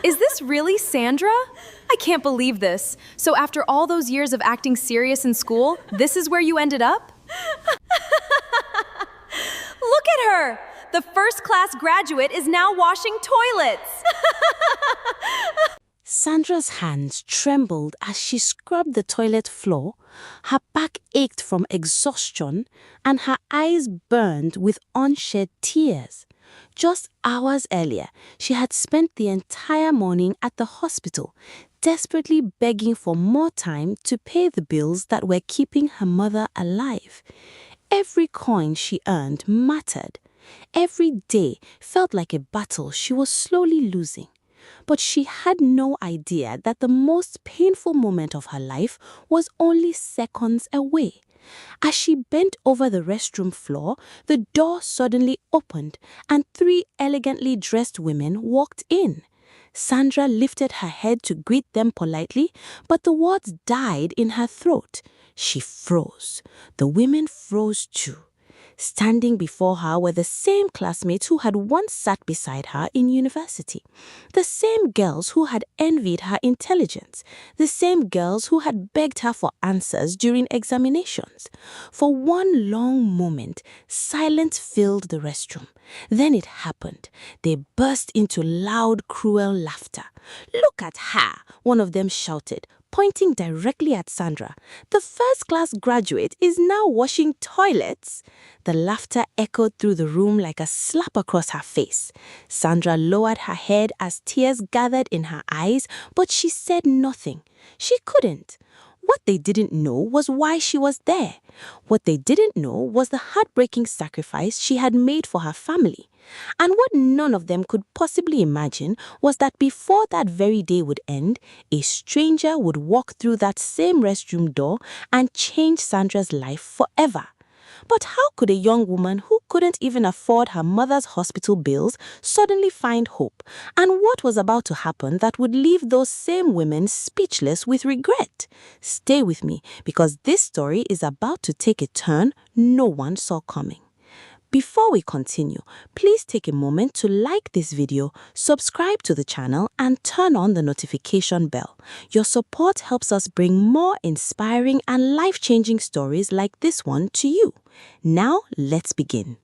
Is this really Sandra? I can't believe this. So after all those years of acting serious in school, this is where you ended up? Look at her! The first-class graduate is now washing toilets! Sandra's hands trembled as she scrubbed the toilet floor, her back ached from exhaustion, and her eyes burned with unshed tears. Just hours earlier, she had spent the entire morning at the hospital, desperately begging for more time to pay the bills that were keeping her mother alive. Every coin she earned mattered. Every day felt like a battle she was slowly losing. But she had no idea that the most painful moment of her life was only seconds away. As she bent over the restroom floor, the door suddenly opened and 3 elegantly dressed women walked in. Sandra lifted her head to greet them politely, but the words died in her throat. She froze. The women froze too. Standing before her were the same classmates who had once sat beside her in university, the same girls who had envied her intelligence, the same girls who had begged her for answers during examinations. For one long moment, silence filled the restroom. Then it happened. They burst into loud, cruel laughter. "Look at her," one of them shouted, pointing directly at Sandra. "The first-class graduate is now washing toilets." The laughter echoed through the room like a slap across her face. Sandra lowered her head as tears gathered in her eyes, but she said nothing. She couldn't. What they didn't know was why she was there. What they didn't know was the heartbreaking sacrifice she had made for her family. And what none of them could possibly imagine was that before that very day would end, a stranger would walk through that same restroom door and change Sandra's life forever. But how could a young woman who couldn't even afford her mother's hospital bills suddenly find hope? And what was about to happen that would leave those same women speechless with regret? Stay with me, because this story is about to take a turn no one saw coming. Before we continue, please take a moment to like this video, subscribe to the channel, and turn on the notification bell. Your support helps us bring more inspiring and life-changing stories like this one to you. Now, let's begin.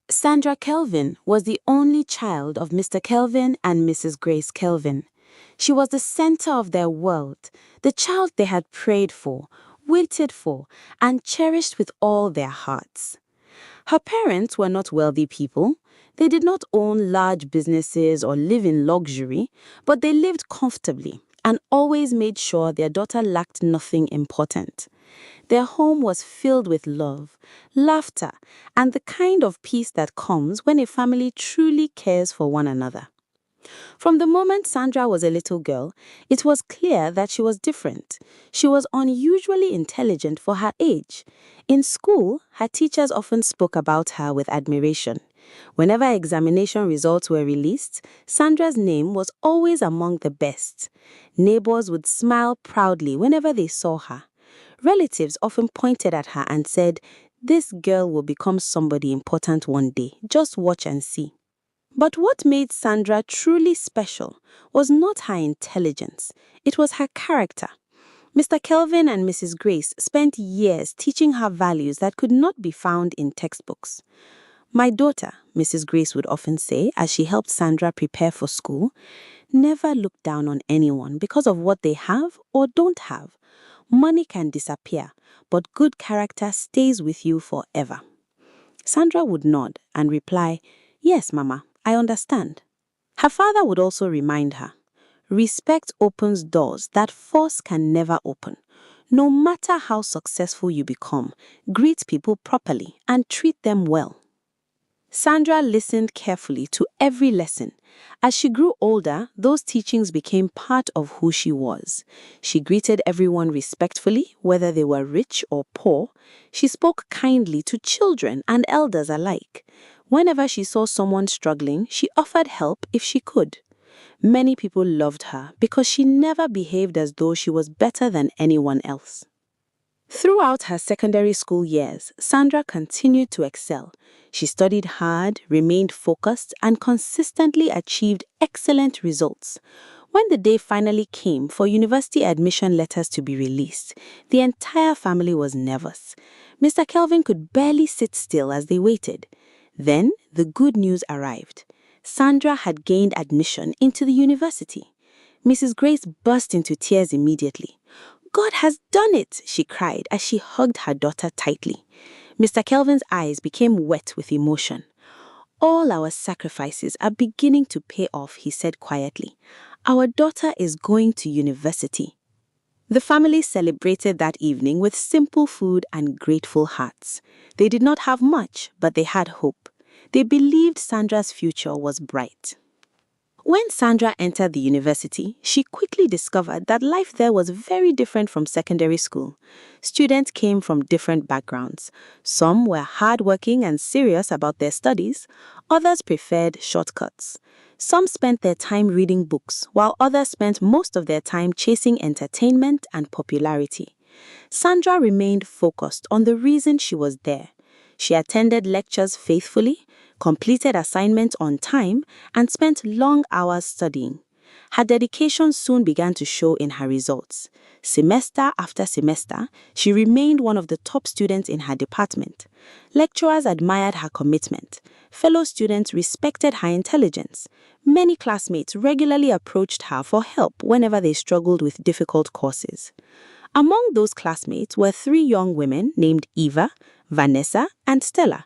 Sandra Kelvin was the only child of Mr. Kelvin and Mrs. Grace Kelvin. She was the center of their world, the child they had prayed for, waited for, and cherished with all their hearts. Her parents were not wealthy people. They did not own large businesses or live in luxury, but they lived comfortably and always made sure their daughter lacked nothing important. Their home was filled with love, laughter, and the kind of peace that comes when a family truly cares for one another. From the moment Sandra was a little girl, it was clear that she was different. She was unusually intelligent for her age. In school, her teachers often spoke about her with admiration. Whenever examination results were released, Sandra's name was always among the best. Neighbors would smile proudly whenever they saw her. Relatives often pointed at her and said, "This girl will become somebody important one day. Just watch and see." But what made Sandra truly special was not her intelligence, it was her character. Mr. Kelvin and Mrs. Grace spent years teaching her values that could not be found in textbooks. "My daughter," Mrs. Grace would often say as she helped Sandra prepare for school, "never look down on anyone because of what they have or don't have. Money can disappear, but good character stays with you forever." Sandra would nod and reply, "Yes, Mama, I understand." Her father would also remind her, "Respect opens doors that force can never open. No matter how successful you become, greet people properly and treat them well." Sandra listened carefully to every lesson. As she grew older, those teachings became part of who she was. She greeted everyone respectfully, whether they were rich or poor. She spoke kindly to children and elders alike. Whenever she saw someone struggling, she offered help if she could. Many people loved her because she never behaved as though she was better than anyone else. Throughout her secondary school years, Sandra continued to excel. She studied hard, remained focused, and consistently achieved excellent results. When the day finally came for university admission letters to be released, the entire family was nervous. Mr. Kelvin could barely sit still as they waited. Then the good news arrived. Sandra had gained admission into the university. Mrs. Grace burst into tears immediately. "God has done it," she cried as she hugged her daughter tightly. Mr. Kelvin's eyes became wet with emotion. "All our sacrifices are beginning to pay off," he said quietly. "Our daughter is going to university." The family celebrated that evening with simple food and grateful hearts. They did not have much, but they had hope. They believed Sandra's future was bright. When Sandra entered the university, she quickly discovered that life there was very different from secondary school. Students came from different backgrounds. Some were hardworking and serious about their studies. Others preferred shortcuts. Some spent their time reading books, while others spent most of their time chasing entertainment and popularity. Sandra remained focused on the reason she was there. She attended lectures faithfully, completed assignments on time, and spent long hours studying. Her dedication soon began to show in her results. Semester after semester, she remained one of the top students in her department. Lecturers admired her commitment. Fellow students respected her intelligence. Many classmates regularly approached her for help whenever they struggled with difficult courses. Among those classmates were 3 young women named Eva, Vanessa, and Stella.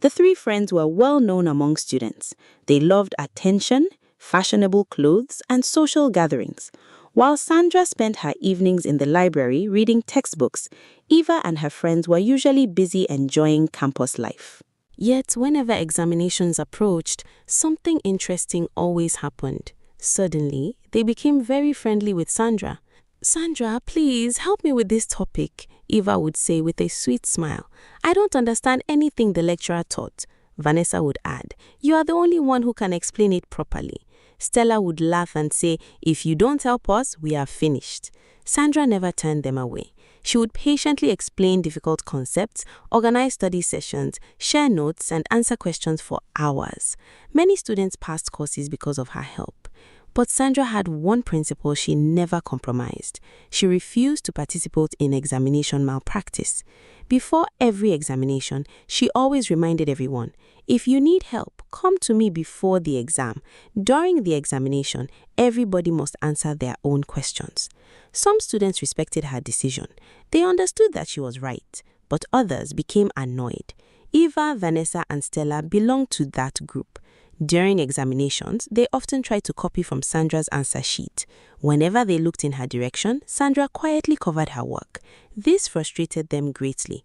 The 3 friends were well known among students. They loved attention, fashionable clothes, and social gatherings. While Sandra spent her evenings in the library reading textbooks, Eva and her friends were usually busy enjoying campus life. Yet, whenever examinations approached, something interesting always happened. Suddenly, they became very friendly with Sandra. "Sandra, please help me with this topic," Eva would say with a sweet smile. "I don't understand anything the lecturer taught." Vanessa would add, "You are the only one who can explain it properly." Stella would laugh and say, "If you don't help us, we are finished." Sandra never turned them away. She would patiently explain difficult concepts, organize study sessions, share notes, and answer questions for hours. Many students passed courses because of her help. But Sandra had one principle she never compromised. She refused to participate in examination malpractice. Before every examination, she always reminded everyone, "If you need help, come to me before the exam." During the examination, everybody must answer their own questions. Some students respected her decision. They understood that she was right, but others became annoyed. Eva, Vanessa, and Stella belonged to that group. During examinations, they often tried to copy from Sandra's answer sheet. Whenever they looked in her direction, Sandra quietly covered her work. This frustrated them greatly.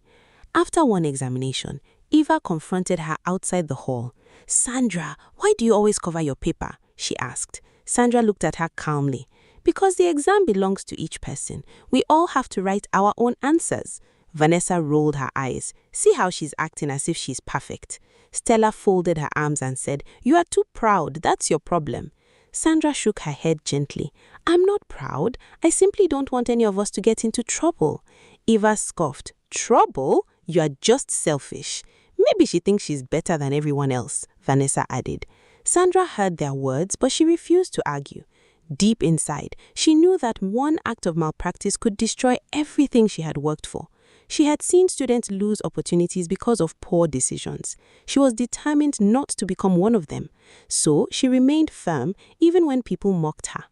After one examination, Eva confronted her outside the hall. "Sandra, why do you always cover your paper?" she asked. Sandra looked at her calmly. "Because the exam belongs to each person. We all have to write our own answers." Vanessa rolled her eyes. "See how she's acting as if she's perfect." Stella folded her arms and said, "You are too proud, that's your problem." Sandra shook her head gently. "I'm not proud. I simply don't want any of us to get into trouble." Eva scoffed. "Trouble? You are just selfish." "Maybe she thinks she's better than everyone else," Vanessa added. Sandra heard their words, but she refused to argue. Deep inside, she knew that one act of malpractice could destroy everything she had worked for. She had seen students lose opportunities because of poor decisions. She was determined not to become one of them. So she remained firm even when people mocked her.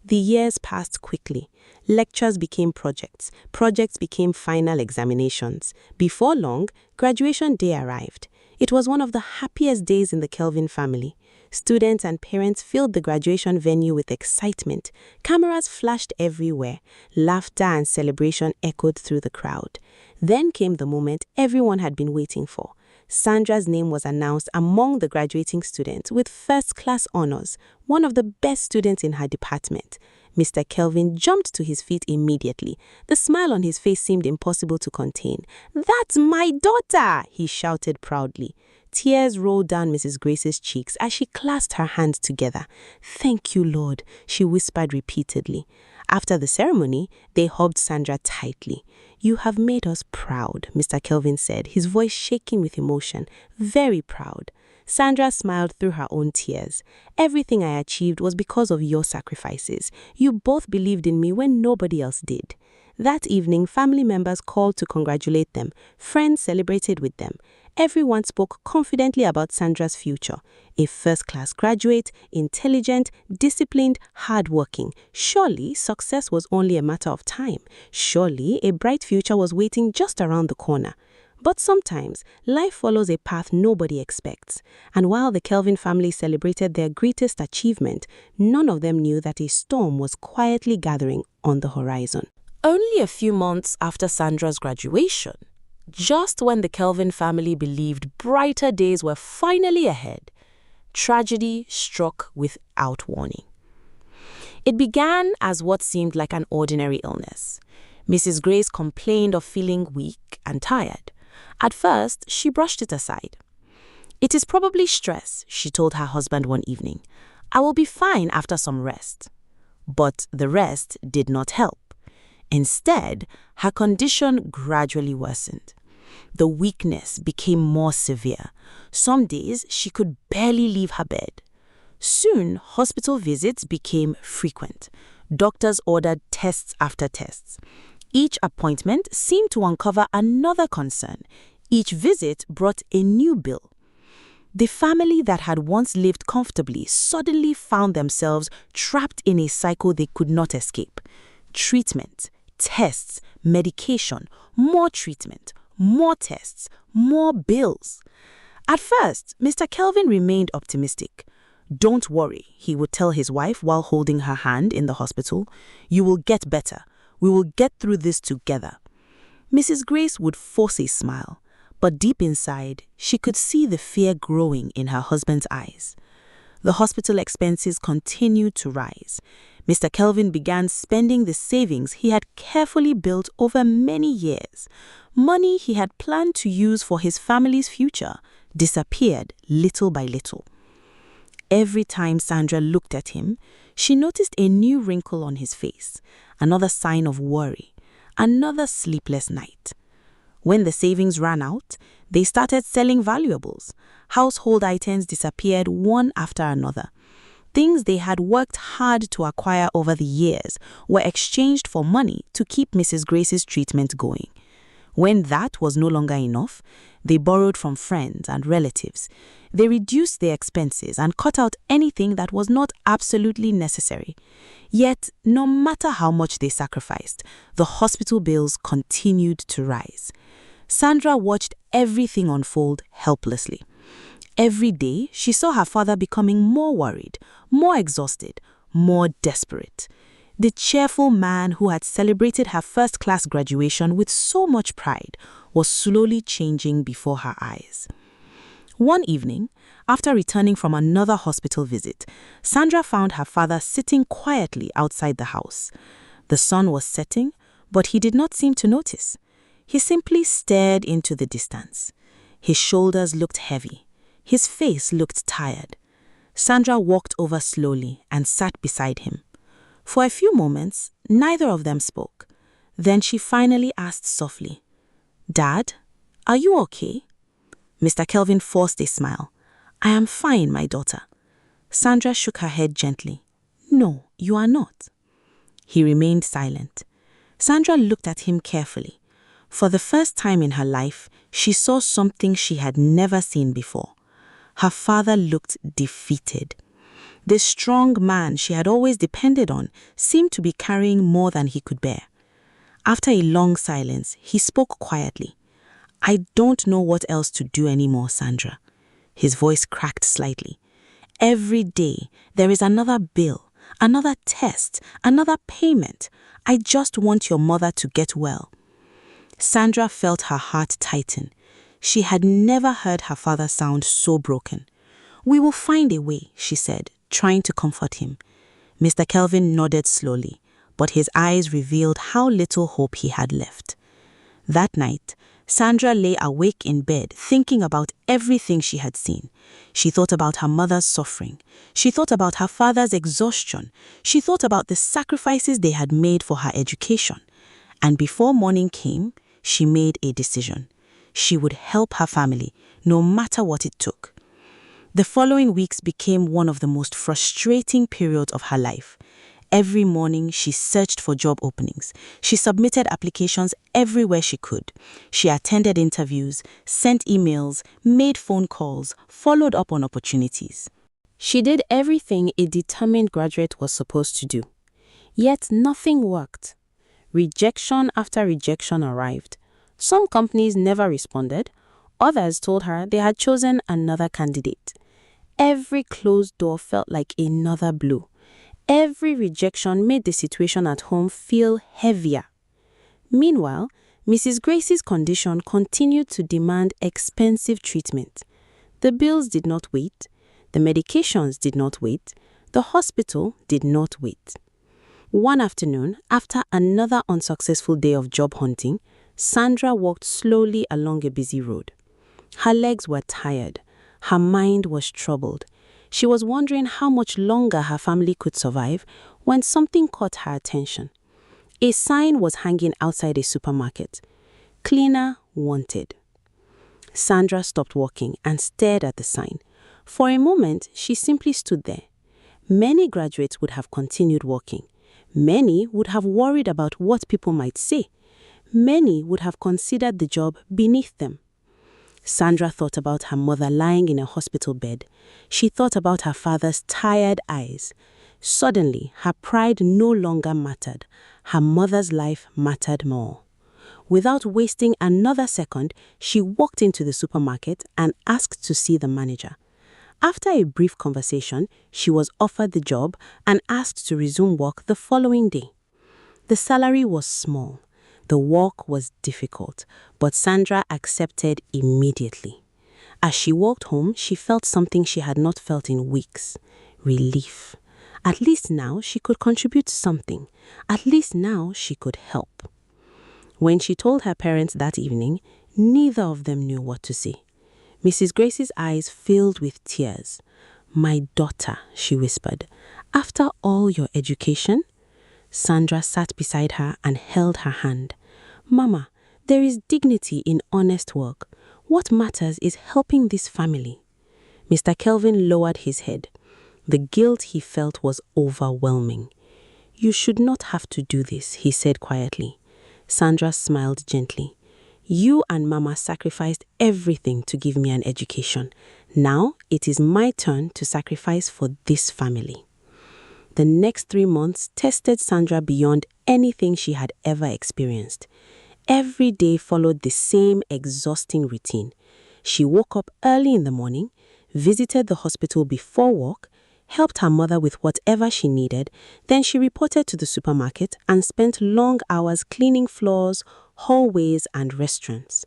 The years passed quickly. Lectures became projects. Projects became final examinations. Before long, graduation day arrived. It was one of the happiest days in the Kelvin family. Students and parents filled the graduation venue with excitement. Cameras flashed everywhere. Laughter and celebration echoed through the crowd. Then came the moment everyone had been waiting for. Sandra's name was announced among the graduating students with first-class honors, one of the best students in her department. Mr. Kelvin jumped to his feet immediately. The smile on his face seemed impossible to contain. "That's my daughter!" he shouted proudly. Tears rolled down Mrs. Grace's cheeks as she clasped her hands together. "Thank you, Lord," she whispered repeatedly. After the ceremony, they hugged Sandra tightly. "You have made us proud," Mr. Kelvin said, his voice shaking with emotion. "Very proud." Sandra smiled through her own tears. Everything I achieved was because of your sacrifices. You both believed in me when nobody else did. That evening, family members called to congratulate them. Friends celebrated with them. Everyone spoke confidently about Sandra's future. A first-class graduate, intelligent, disciplined, hardworking. Surely, success was only a matter of time. Surely, a bright future was waiting just around the corner. But sometimes, life follows a path nobody expects. And while the Kelvin family celebrated their greatest achievement, none of them knew that a storm was quietly gathering on the horizon. Only a few months after Sandra's graduation, just when the Kelvin family believed brighter days were finally ahead, tragedy struck without warning. It began as what seemed like an ordinary illness. Mrs. Grace complained of feeling weak and tired. At first, she brushed it aside. "It is probably stress," she told her husband one evening. "I will be fine after some rest." But the rest did not help. Instead, her condition gradually worsened. The weakness became more severe. Some days, she could barely leave her bed. Soon, hospital visits became frequent. Doctors ordered tests after tests. Each appointment seemed to uncover another concern. Each visit brought a new bill. The family that had once lived comfortably suddenly found themselves trapped in a cycle they could not escape. Treatment, tests, medication, more treatment, more tests, more bills. At first, Mr. Kelvin remained optimistic. "Don't worry," he would tell his wife while holding her hand in the hospital. "You will get better. We will get through this together." Mrs. Grace would force a smile, but deep inside, she could see the fear growing in her husband's eyes. The hospital expenses continued to rise. Mr. Kelvin began spending the savings he had carefully built over many years. Money he had planned to use for his family's future disappeared little by little. Every time Sandra looked at him, she noticed a new wrinkle on his face, another sign of worry, another sleepless night. When the savings ran out, they started selling valuables. Household items disappeared one after another. Things they had worked hard to acquire over the years were exchanged for money to keep Mrs. Grace's treatment going. When that was no longer enough, they borrowed from friends and relatives. They reduced their expenses and cut out anything that was not absolutely necessary. Yet, no matter how much they sacrificed, the hospital bills continued to rise. Sandra watched everything unfold helplessly. Every day, she saw her father becoming more worried, more exhausted, more desperate. The cheerful man who had celebrated her first-class graduation with so much pride was slowly changing before her eyes. One evening, after returning from another hospital visit, Sandra found her father sitting quietly outside the house. The sun was setting, but he did not seem to notice. He simply stared into the distance. His shoulders looked heavy. His face looked tired. Sandra walked over slowly and sat beside him. For a few moments, neither of them spoke. Then she finally asked softly, "Dad, are you okay?" Mr. Kelvin forced a smile. "I am fine, my daughter." Sandra shook her head gently. "No, you are not." He remained silent. Sandra looked at him carefully. For the first time in her life, she saw something she had never seen before. Her father looked defeated. The strong man she had always depended on seemed to be carrying more than he could bear. After a long silence, he spoke quietly. "I don't know what else to do anymore, Sandra." His voice cracked slightly. "Every day, there is another bill, another test, another payment. I just want your mother to get well." Sandra felt her heart tighten. She had never heard her father sound so broken. "We will find a way," she said, trying to comfort him. Mr. Kelvin nodded slowly, but his eyes revealed how little hope he had left. That night, Sandra lay awake in bed thinking about everything she had seen. She thought about her mother's suffering. She thought about her father's exhaustion. She thought about the sacrifices they had made for her education. And before morning came, she made a decision. She would help her family, no matter what it took. The following weeks became one of the most frustrating periods of her life. Every morning, she searched for job openings. She submitted applications everywhere she could. She attended interviews, sent emails, made phone calls, followed up on opportunities. She did everything a determined graduate was supposed to do. Yet nothing worked. Rejection after rejection arrived. Some companies never responded. Others told her they had chosen another candidate. Every closed door felt like another blow. Every rejection made the situation at home feel heavier. Meanwhile, Mrs. Grace's condition continued to demand expensive treatment. The bills did not wait. The medications did not wait. The hospital did not wait. One afternoon, after another unsuccessful day of job hunting, Sandra walked slowly along a busy road. Her legs were tired. Her mind was troubled. She was wondering how much longer her family could survive when something caught her attention. A sign was hanging outside a supermarket. Cleaner wanted. Sandra stopped walking and stared at the sign. For a moment, she simply stood there. Many graduates would have continued working. Many would have worried about what people might say. Many would have considered the job beneath them. Sandra thought about her mother lying in a hospital bed. She thought about her father's tired eyes. Suddenly, her pride no longer mattered. Her mother's life mattered more. Without wasting another second, she walked into the supermarket and asked to see the manager. After a brief conversation, she was offered the job and asked to resume work the following day. The salary was small. The work was difficult, but Sandra accepted immediately. As she walked home, she felt something she had not felt in weeks: relief. At least now she could contribute something. At least now she could help. When she told her parents that evening, neither of them knew what to say. Mrs. Grace's eyes filled with tears. "My daughter," she whispered, "after all your education?" Sandra sat beside her and held her hand. "Mama, there is dignity in honest work. What matters is helping this family." Mr. Kelvin lowered his head. The guilt he felt was overwhelming. "You should not have to do this," he said quietly. Sandra smiled gently. "You and Mama sacrificed everything to give me an education. Now it is my turn to sacrifice for this family." The next 3 months tested Sandra beyond anything she had ever experienced. Every day followed the same exhausting routine. She woke up early in the morning, visited the hospital before work, helped her mother with whatever she needed, then she reported to the supermarket and spent long hours cleaning floors, hallways, and restaurants.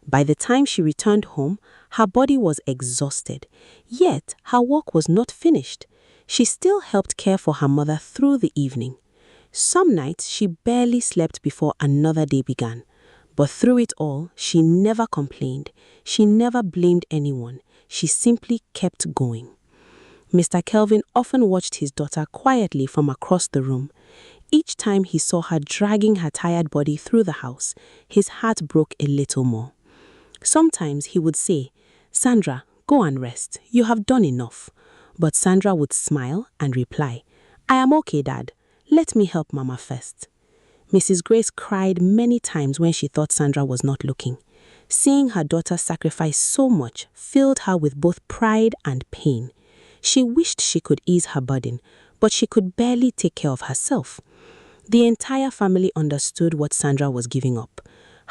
By the time she returned home, her body was exhausted. Yet, her work was not finished. She still helped care for her mother through the evening. Some nights, she barely slept before another day began. But through it all, she never complained. She never blamed anyone. She simply kept going. Mr. Kelvin often watched his daughter quietly from across the room. Each time he saw her dragging her tired body through the house, his heart broke a little more. Sometimes he would say, "Sandra, go and rest. You have done enough." But Sandra would smile and reply, "I am okay, Dad. Let me help Mama first." Mrs. Grace cried many times when she thought Sandra was not looking. Seeing her daughter sacrifice so much filled her with both pride and pain. She wished she could ease her burden, but she could barely take care of herself. The entire family understood what Sandra was giving up: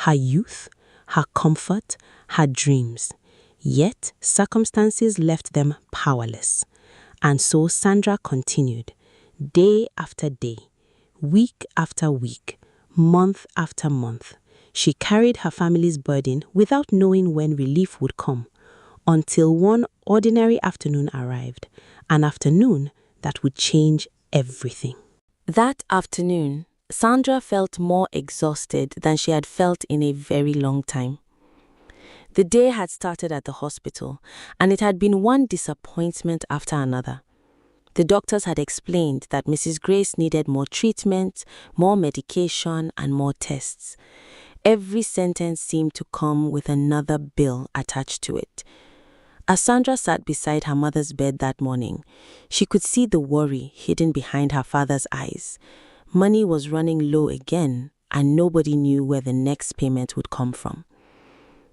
her youth, her comfort, her dreams. Yet circumstances left them powerless. And so Sandra continued, day after day, week after week, month after month. She carried her family's burden without knowing when relief would come, until one ordinary afternoon arrived, an afternoon that would change everything. That afternoon, Sandra felt more exhausted than she had felt in a very long time. The day had started at the hospital, and it had been one disappointment after another. The doctors had explained that Mrs. Grace needed more treatment, more medication, and more tests. Every sentence seemed to come with another bill attached to it. As Sandra sat beside her mother's bed that morning, she could see the worry hidden behind her father's eyes. Money was running low again, and nobody knew where the next payment would come from.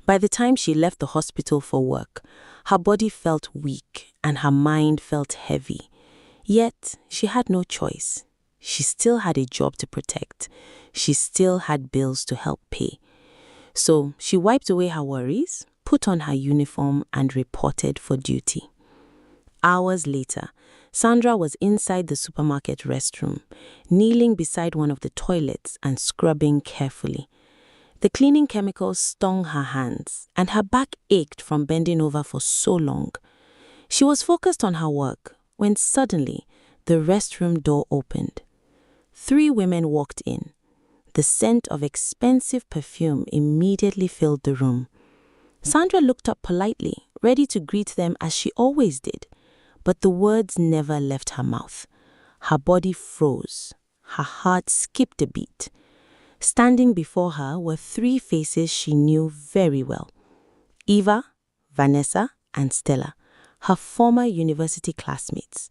By the time she left the hospital for work, her body felt weak and her mind felt heavy. Yet, she had no choice. She still had a job to protect. She still had bills to help pay. So, she wiped away her worries, put on her uniform, and reported for duty. Hours later, Sandra was inside the supermarket restroom, kneeling beside one of the toilets and scrubbing carefully. The cleaning chemicals stung her hands, and her back ached from bending over for so long. She was focused on her work when suddenly the restroom door opened. 3 women walked in. The scent of expensive perfume immediately filled the room. Sandra looked up politely, ready to greet them as she always did, but the words never left her mouth. Her body froze. Her heart skipped a beat. Standing before her were 3 faces she knew very well: Eva, Vanessa, and Stella, her former university classmates.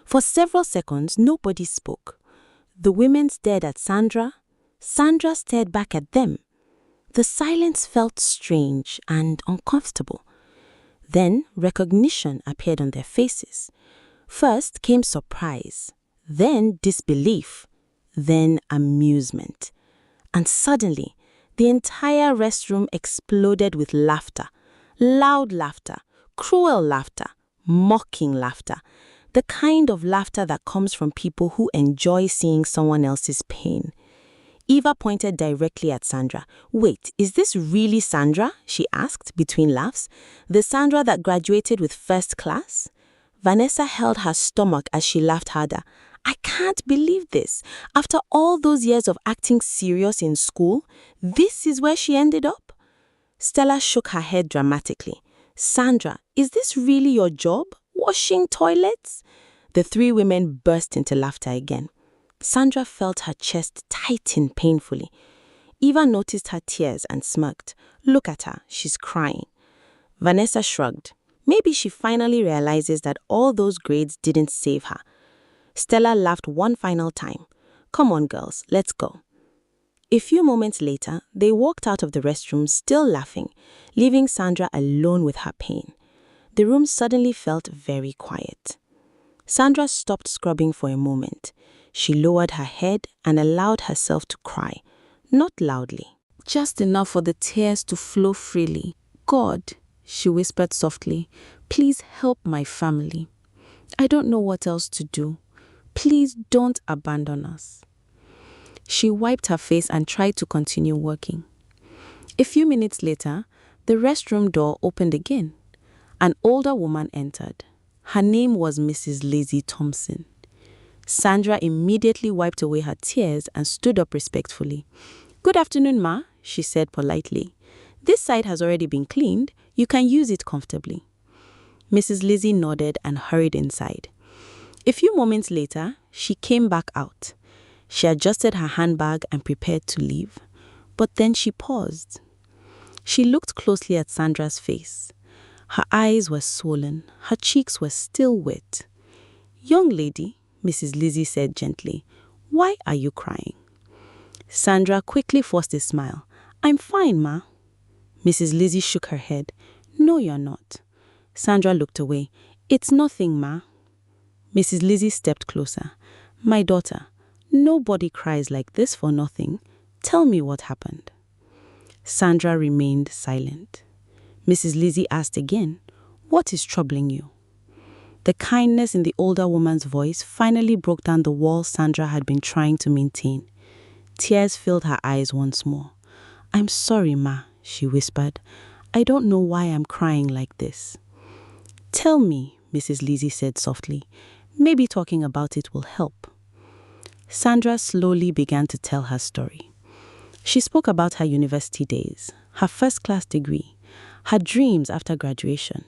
For several seconds, nobody spoke. The women stared at Sandra. Sandra stared back at them. The silence felt strange and uncomfortable. Then recognition appeared on their faces. First came surprise, then disbelief, then amusement. And suddenly, the entire restroom exploded with laughter. Loud laughter, cruel laughter, mocking laughter. The kind of laughter that comes from people who enjoy seeing someone else's pain. Eva pointed directly at Sandra. "Wait, is this really Sandra?" she asked between laughs. "The Sandra that graduated with first class?" Vanessa held her stomach as she laughed harder. "I can't believe this. After all those years of acting serious in school, this is where she ended up?" Stella shook her head dramatically. "Sandra, is this really your job? Washing toilets?" The 3 women burst into laughter again. Sandra felt her chest tighten painfully. Eva noticed her tears and smirked. "Look at her, she's crying." Vanessa shrugged. Maybe she finally realizes that all those grades didn't save her. Stella laughed one final time. "Come on, girls, let's go." A few moments later, they walked out of the restroom still laughing, leaving Sandra alone with her pain. The room suddenly felt very quiet. Sandra stopped scrubbing for a moment. She lowered her head and allowed herself to cry, not loudly, just enough for the tears to flow freely. "God," she whispered softly, "please help my family. I don't know what else to do. Please don't abandon us." She wiped her face and tried to continue working. A few minutes later, the restroom door opened again. An older woman entered. Her name was Mrs. Lizzie Thompson. Sandra immediately wiped away her tears and stood up respectfully. "Good afternoon, ma," she said politely. "This side has already been cleaned. You can use it comfortably." Mrs. Lizzie nodded and hurried inside. A few moments later, she came back out. She adjusted her handbag and prepared to leave. But then she paused. She looked closely at Sandra's face. Her eyes were swollen. Her cheeks were still wet. "Young lady," Mrs. Lizzie said gently, "why are you crying?" Sandra quickly forced a smile. "I'm fine, ma." Mrs. Lizzie shook her head. "No, you're not." Sandra looked away. "It's nothing, ma." Mrs. Lizzie stepped closer. "My daughter, nobody cries like this for nothing. Tell me what happened." Sandra remained silent. Mrs. Lizzie asked again, "What is troubling you?" The kindness in the older woman's voice finally broke down the wall Sandra had been trying to maintain. Tears filled her eyes once more. "I'm sorry, ma," she whispered. "I don't know why I'm crying like this." "Tell me," Mrs. Lizzie said softly. "Maybe talking about it will help." Sandra slowly began to tell her story. She spoke about her university days, her first-class degree, her dreams after graduation.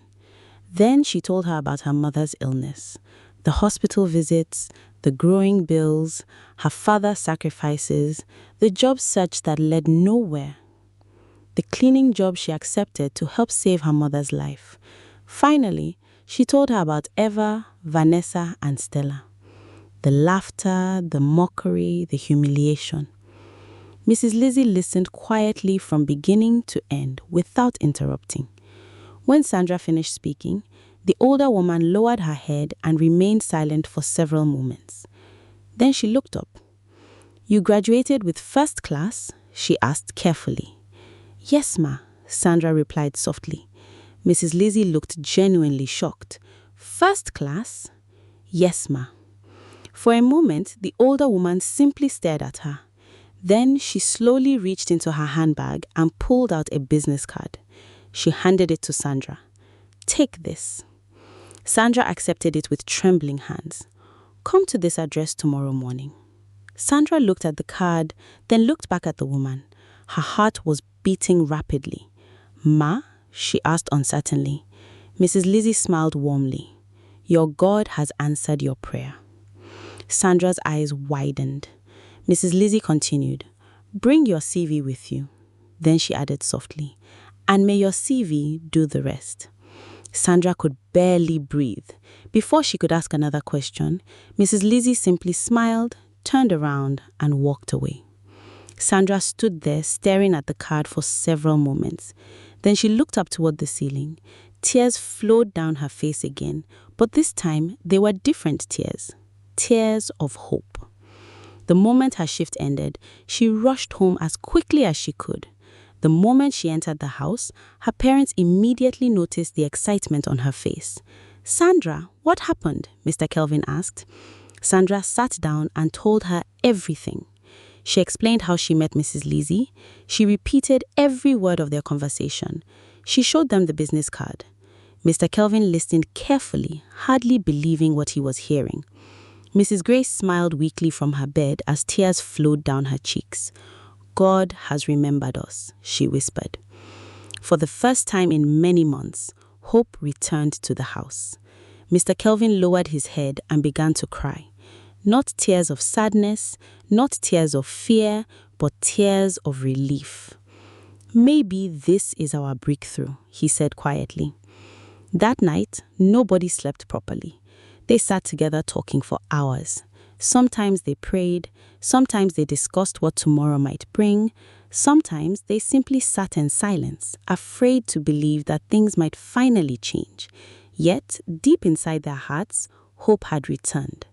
Then she told her about her mother's illness, the hospital visits, the growing bills, her father's sacrifices, the job search that led nowhere, the cleaning job she accepted to help save her mother's life, Finally, she told her about Eva, Vanessa, and Stella. The laughter, the mockery, the humiliation. Mrs. Lizzie listened quietly from beginning to end without interrupting. When Sandra finished speaking, the older woman lowered her head and remained silent for several moments. Then she looked up. "You graduated with first class?" she asked carefully. "Yes, ma," Sandra replied softly. Mrs. Lizzie looked genuinely shocked. "First class?" "Yes, ma." For a moment, the older woman simply stared at her. Then she slowly reached into her handbag and pulled out a business card. She handed it to Sandra. "Take this." Sandra accepted it with trembling hands. "Come to this address tomorrow morning." Sandra looked at the card, then looked back at the woman. Her heart was beating rapidly. "Ma?" she asked uncertainly. Mrs. Lizzie smiled warmly. "Your God has answered your prayer." Sandra's eyes widened. Mrs. Lizzie continued, "Bring your CV with you." Then she added softly, "And may your CV do the rest." Sandra could barely breathe. Before she could ask another question, Mrs. Lizzie simply smiled, turned around, and walked away. Sandra stood there staring at the card for several moments. Then she looked up toward the ceiling. Tears flowed down her face again, but this time they were different tears. Tears of hope. The moment her shift ended, she rushed home as quickly as she could. The moment she entered the house, her parents immediately noticed the excitement on her face. "Sandra, what happened?" Mr. Kelvin asked. Sandra sat down and told her everything. She explained how she met Mrs. Lizzie. She repeated every word of their conversation. She showed them the business card. Mr. Kelvin listened carefully, hardly believing what he was hearing. Mrs. Grace smiled weakly from her bed as tears flowed down her cheeks. "God has remembered us," she whispered. For the first time in many months, hope returned to the house. Mr. Kelvin lowered his head and began to cry. Not tears of sadness, not tears of fear, but tears of relief. "Maybe this is our breakthrough," he said quietly. That night, nobody slept properly. They sat together talking for hours. Sometimes they prayed, sometimes they discussed what tomorrow might bring, sometimes they simply sat in silence, afraid to believe that things might finally change. Yet, deep inside their hearts, hope had returned.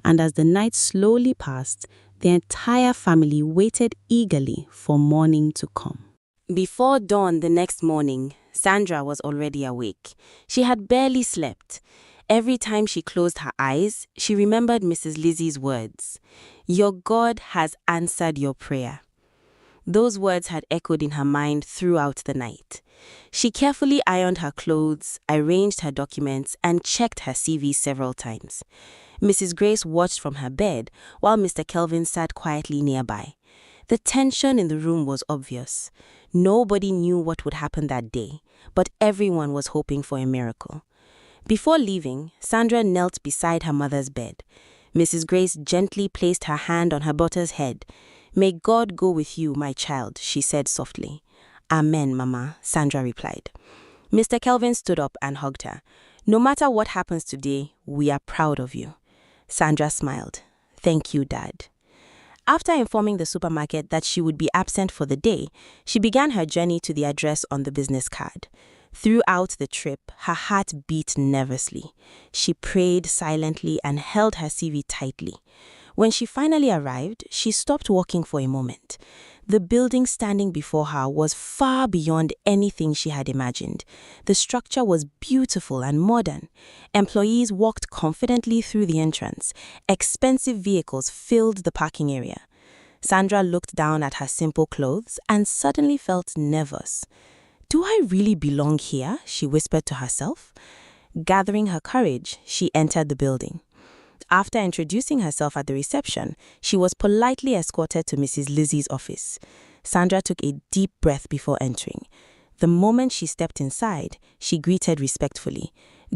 And as the night slowly passed, the entire family waited eagerly for morning to come. Before dawn the next morning, Sandra was already awake. She had barely slept. Every time she closed her eyes, she remembered Mrs. Lizzie's words, "Your God has answered your prayer." Those words had echoed in her mind throughout the night. She carefully ironed her clothes, arranged her documents, and checked her CV several times. Mrs. Grace watched from her bed, while Mr. Kelvin sat quietly nearby. The tension in the room was obvious. Nobody knew what would happen that day, but everyone was hoping for a miracle. Before leaving, Sandra knelt beside her mother's bed. Mrs. Grace gently placed her hand on her daughter's head. "May God go with you, my child," she said softly. "Amen, Mama," Sandra replied. Mr. Kelvin stood up and hugged her. "No matter what happens today, we are proud of you." Sandra smiled. "Thank you, Dad." After informing the supermarket that she would be absent for the day, she began her journey to the address on the business card. Throughout the trip, her heart beat nervously. She prayed silently and held her CV tightly. When she finally arrived, she stopped walking for a moment. The building standing before her was far beyond anything she had imagined. The structure was beautiful and modern. Employees walked confidently through the entrance. Expensive vehicles filled the parking area. Sandra looked down at her simple clothes and suddenly felt nervous. "Do I really belong here?" she whispered to herself. Gathering her courage, she entered the building. After introducing herself at the reception, she was politely escorted to Mrs. Lizzie's office. Sandra took a deep breath before entering. The moment she stepped inside, she greeted respectfully,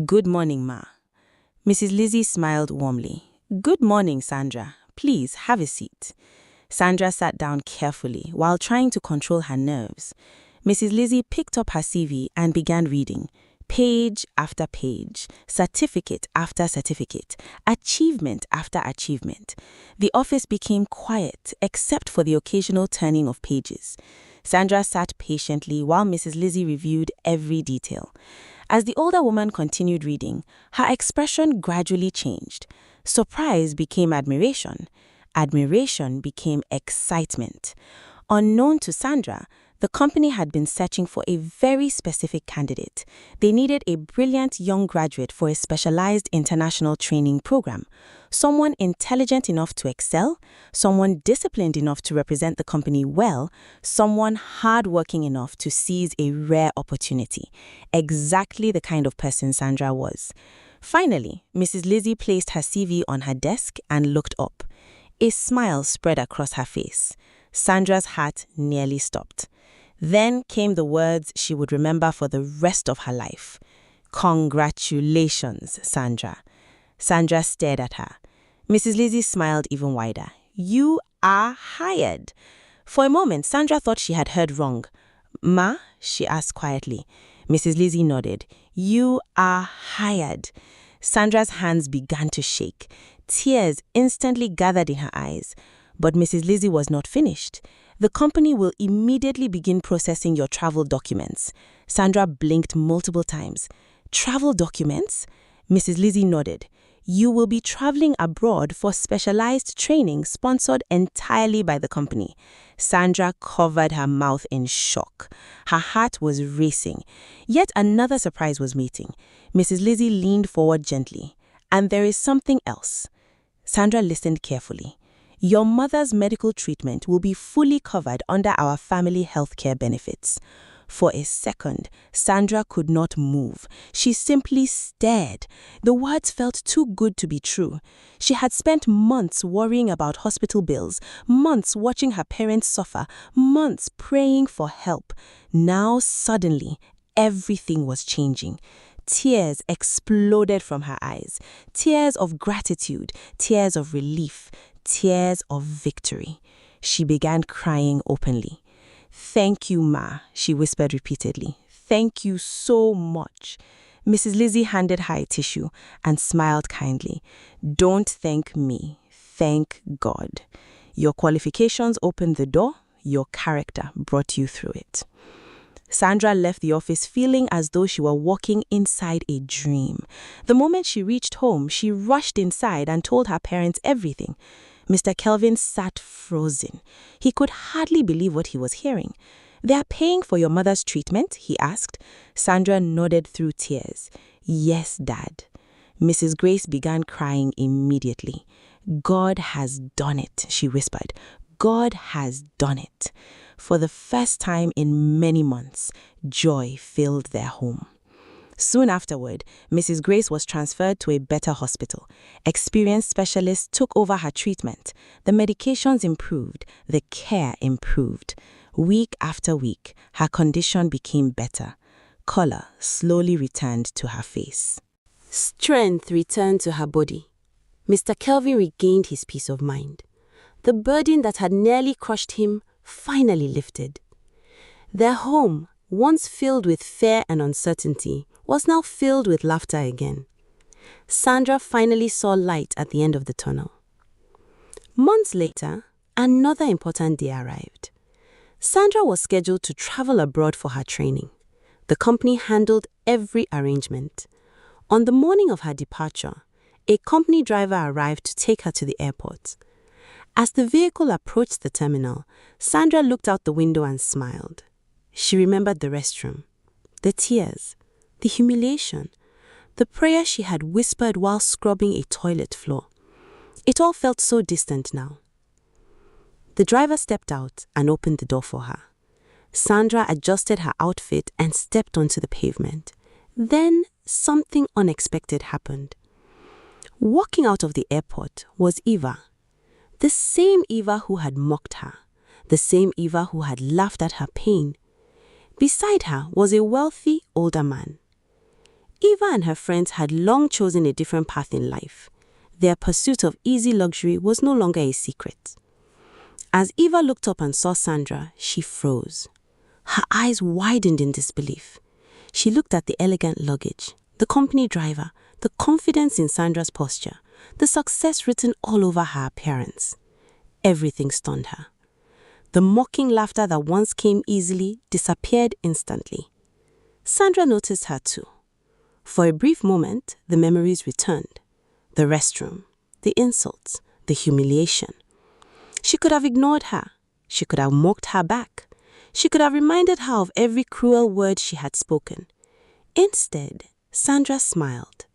"Good morning, Ma." Mrs. Lizzie smiled warmly. "Good morning, Sandra. Please have a seat." Sandra sat down carefully while trying to control her nerves. Mrs. Lizzie picked up her CV and began reading. Page after page, certificate after certificate, achievement after achievement. The office became quiet except for the occasional turning of pages. Sandra sat patiently while Mrs. Lizzie reviewed every detail. As the older woman continued reading, her expression gradually changed. Surprise became admiration. Admiration became excitement. Unknown to Sandra, the company had been searching for a very specific candidate. They needed a brilliant young graduate for a specialized international training program. Someone intelligent enough to excel, someone disciplined enough to represent the company well, someone hardworking enough to seize a rare opportunity. Exactly the kind of person Sandra was. Finally, Mrs. Lizzie placed her CV on her desk and looked up. A smile spread across her face. Sandra's heart nearly stopped. Then came the words she would remember for the rest of her life. "Congratulations, Sandra." Sandra stared at her. Mrs. Lizzie smiled even wider. "You are hired." For a moment, Sandra thought she had heard wrong. "Ma?" she asked quietly. Mrs. Lizzie nodded. "You are hired." Sandra's hands began to shake. Tears instantly gathered in her eyes. But Mrs. Lizzie was not finished. "The company will immediately begin processing your travel documents." Sandra blinked multiple times. "Travel documents?" Mrs. Lizzie nodded. "You will be traveling abroad for specialized training sponsored entirely by the company." Sandra covered her mouth in shock. Her heart was racing. Yet another surprise was waiting. Mrs. Lizzie leaned forward gently. "And there is something else." Sandra listened carefully. "Your mother's medical treatment will be fully covered under our family healthcare benefits." For a second, Sandra could not move. She simply stared. The words felt too good to be true. She had spent months worrying about hospital bills, months watching her parents suffer, months praying for help. Now, suddenly, everything was changing. Tears exploded from her eyes. Tears of gratitude, tears of relief, tears of victory. She began crying openly. "Thank you, Ma," she whispered repeatedly. "Thank you so much." Mrs. Lizzie handed her a tissue and smiled kindly. "Don't thank me. Thank God. Your qualifications opened the door. Your character brought you through it." Sandra left the office feeling as though she were walking inside a dream. The moment she reached home, she rushed inside and told her parents everything. Mr. Kelvin sat frozen. He could hardly believe what he was hearing. "They are paying for your mother's treatment?" he asked. Sandra nodded through tears. "Yes, Dad." Mrs. Grace began crying immediately. "God has done it," she whispered. "God has done it." For the first time in many months, joy filled their home. Soon afterward, Mrs. Grace was transferred to a better hospital. Experienced specialists took over her treatment. The medications improved, the care improved. Week after week, her condition became better. Color slowly returned to her face. Strength returned to her body. Mr. Kelvin regained his peace of mind. The burden that had nearly crushed him finally lifted. Their home, once filled with fear and uncertainty, was now filled with laughter again. Sandra finally saw light at the end of the tunnel. Months later, another important day arrived. Sandra was scheduled to travel abroad for her training. The company handled every arrangement. On the morning of her departure, a company driver arrived to take her to the airport. As the vehicle approached the terminal, Sandra looked out the window and smiled. She remembered the restroom, the tears, the humiliation, the prayer she had whispered while scrubbing a toilet floor. It all felt so distant now. The driver stepped out and opened the door for her. Sandra adjusted her outfit and stepped onto the pavement. Then something unexpected happened. Walking out of the airport was Eva. The same Eva who had mocked her. The same Eva who had laughed at her pain. Beside her was a wealthy, older man. Eva and her friends had long chosen a different path in life. Their pursuit of easy luxury was no longer a secret. As Eva looked up and saw Sandra, she froze. Her eyes widened in disbelief. She looked at the elegant luggage, the company driver, the confidence in Sandra's posture, the success written all over her appearance. Everything stunned her. The mocking laughter that once came easily disappeared instantly. Sandra noticed her too. For a brief moment, the memories returned. The restroom, the insults, the humiliation. She could have ignored her. She could have mocked her back. She could have reminded her of every cruel word she had spoken. Instead, Sandra smiled.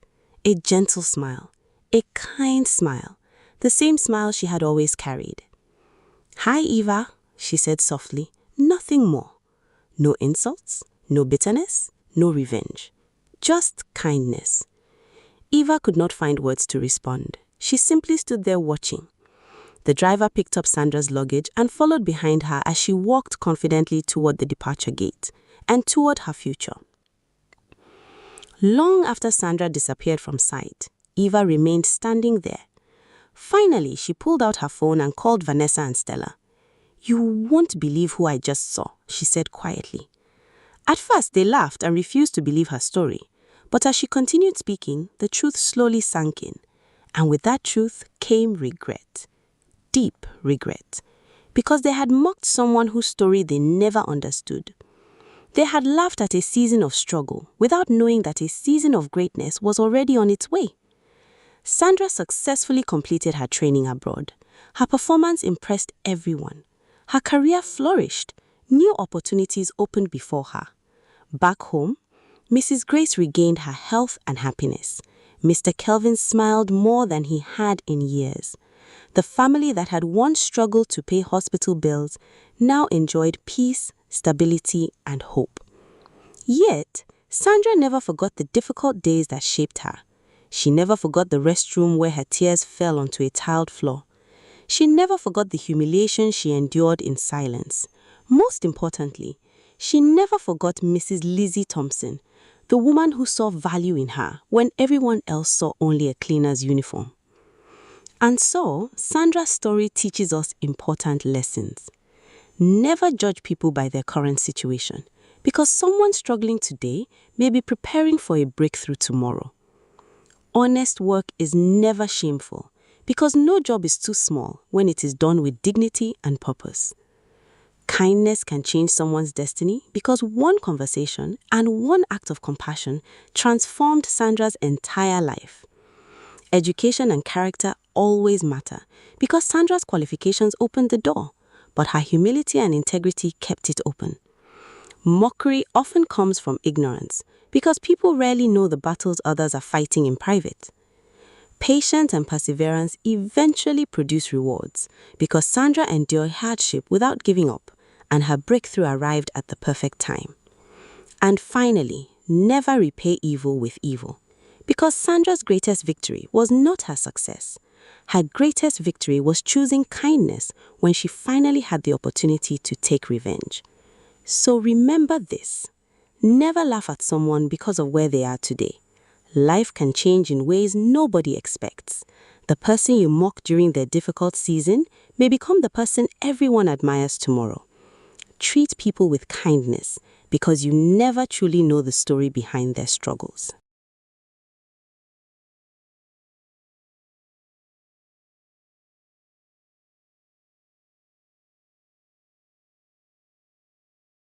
A gentle smile, a kind smile, the same smile she had always carried. "Hi, Eva," she said softly, nothing more. No insults, no bitterness, no revenge. Just kindness. Eva could not find words to respond. She simply stood there watching. The driver picked up Sandra's luggage and followed behind her as she walked confidently toward the departure gate and toward her future. Long after Sandra disappeared from sight, Eva remained standing there. Finally, she pulled out her phone and called Vanessa and Stella. "You won't believe who I just saw," she said quietly. At first, they laughed and refused to believe her story. But as she continued speaking, the truth slowly sank in. And with that truth came regret. Deep regret. Because they had mocked someone whose story they never understood. They had laughed at a season of struggle without knowing that a season of greatness was already on its way. Sandra successfully completed her training abroad. Her performance impressed everyone. Her career flourished. New opportunities opened before her. Back home, Mrs. Grace regained her health and happiness. Mr. Kelvin smiled more than he had in years. The family that had once struggled to pay hospital bills now enjoyed peace, stability, and hope. Yet, Sandra never forgot the difficult days that shaped her. She never forgot the restroom where her tears fell onto a tiled floor. She never forgot the humiliation she endured in silence. Most importantly, she never forgot Mrs. Lizzie Thompson, the woman who saw value in her when everyone else saw only a cleaner's uniform. And so, Sandra's story teaches us important lessons. Never judge people by their current situation, because someone struggling today may be preparing for a breakthrough tomorrow. Honest work is never shameful, because no job is too small when it is done with dignity and purpose. Kindness can change someone's destiny because one conversation and one act of compassion transformed Sandra's entire life. Education and character always matter because Sandra's qualifications opened the door, but her humility and integrity kept it open. Mockery often comes from ignorance because people rarely know the battles others are fighting in private. Patience and perseverance eventually produce rewards because Sandra endured hardship without giving up, and her breakthrough arrived at the perfect time. And finally, never repay evil with evil, because Sandra's greatest victory was not her success. Her greatest victory was choosing kindness when she finally had the opportunity to take revenge. So remember this: never laugh at someone because of where they are today. Life can change in ways nobody expects. The person you mock during their difficult season may become the person everyone admires tomorrow. Treat people with kindness because you never truly know the story behind their struggles.